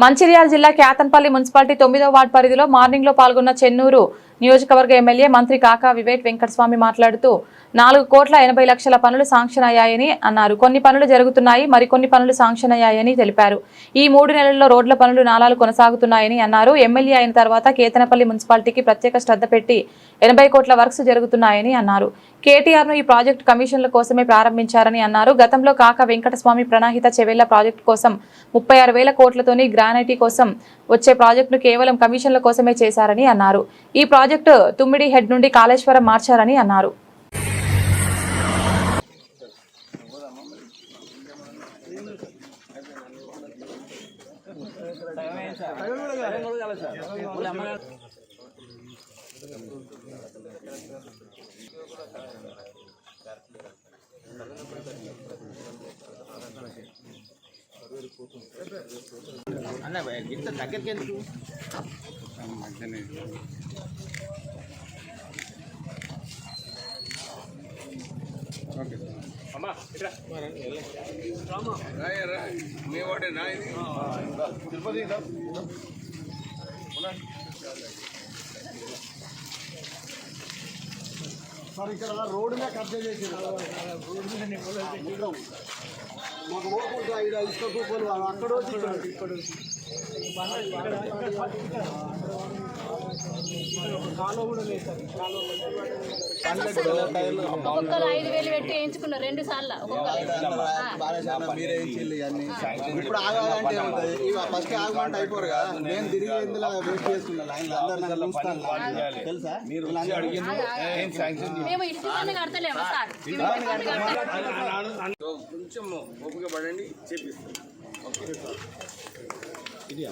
మంచిర్యాల జిల్లా Ketanpalli municipality 9వ ward పరిధిలో morning లో పాల్గొన్న చెన్నూరు నియోజకవర్గ ఎమ్మెల్యే మంత్రి కాకా వివేక్ వెంకటస్వామి మాట్లాడుతూ 4,80,00,000 పనులు శాంక్షన్ అయ్యాయని అన్నారు. కొన్ని పనులు జరుగుతున్నాయి, మరికొన్ని పనులు శాంక్షన్ అయ్యాయని తెలిపారు. ఈ 3 నెలల్లో రోడ్ల పనులు నాలాలు కొనసాగుతున్నాయని అన్నారు. ఎమ్మెల్యే అయిన తర్వాత కేతనపల్లి మున్సిపాలిటీకి ప్రత్యేక శ్రద్ధ పెట్టి 80 కోట్ల వర్క్స్ జరుగుతున్నాయని అన్నారు. కేటీఆర్ ను ఈ ప్రాజెక్టు కమిషన్ల కోసమే ప్రారంభించారని అన్నారు. గతంలో కాకా వెంకటస్వామి ప్రణాహిత చెవెళ్ల ప్రాజెక్టు కోసం 36,000 కోట్లతోని గ్రానైటీ కోసం వచ్చే ప్రాజెక్టును కేవలం కమిషన్ల కోసమే చేశారని అన్నారు. ఈ ప్రాజెక్టు తుమ్మిడి హెడ్ నుండి కాళేశ్వరం మార్చారని అన్నారు. అన్న ఇంత దగ్గరికి ఎందుకు మీ వాడేనా తిరుపతి సార్ ఇక్కడ రోడ్డు మీద కబ్జా చేసారు. మాకు ఓకుండా ఇక్కడ ఇసుక కూపలు అక్కడ కాలువ కూడా లేదు సార్. ఒక్కొక్కరు 5,000 పెట్టి వేయించుకున్నారు 2 సార్లు. ఇప్పుడు ఆగాలంటే ఫస్ట్ ఆగమంటే అయిపోరు కదా. నేను తిరిగి ఇందులో వెయిట్ చేస్తున్నా లైన్ అందరూ తెలుసా. మేము ఇసుకనే కడతలేమా సార్? కొంచెం ఓపిక పడండి, చేపిస్తాం. Okay sir. ఇది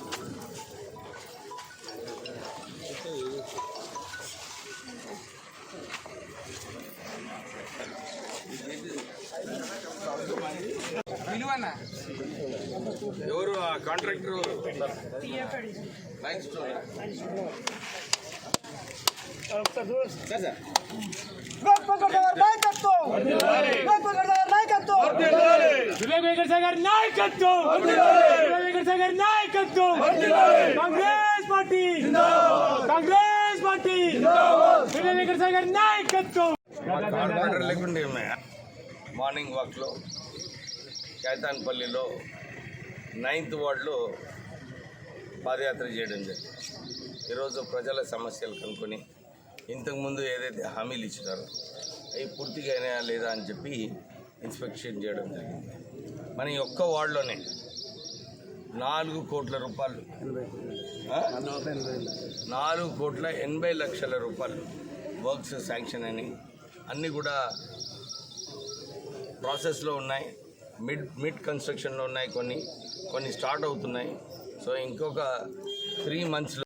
ఎవరు ఆ కాంట్రాక్టర్? లైన్ స్టోర్ లేకుండే మార్నింగ్ వాక్లో కేతాన్పల్లిలో 9th వార్డులో పాదయాత్ర చేయడం జరిగింది. ఈరోజు ప్రజల సమస్యలు కనుక్కొని ఇంతకుముందు ఏదైతే హామీలు ఇచ్చినారో అవి పూర్తిగా అయినాయా లేదా అని చెప్పి ఇన్స్పెక్షన్ చేయడం జరిగింది. మన ఈ ఒక్క వార్డులోనే 4 కోట్ల రూపాయలు 4,80,00,000 రూపాయలు వర్క్స్ శాంక్షన్ అని అన్నీ కూడా ప్రాసెస్లో ఉన్నాయి. మిడ్ కన్స్ట్రక్షన్లో ఉన్నాయి, కొన్ని స్టార్ట్ అవుతున్నాయి. సో ఇంకొక 3 monthsలో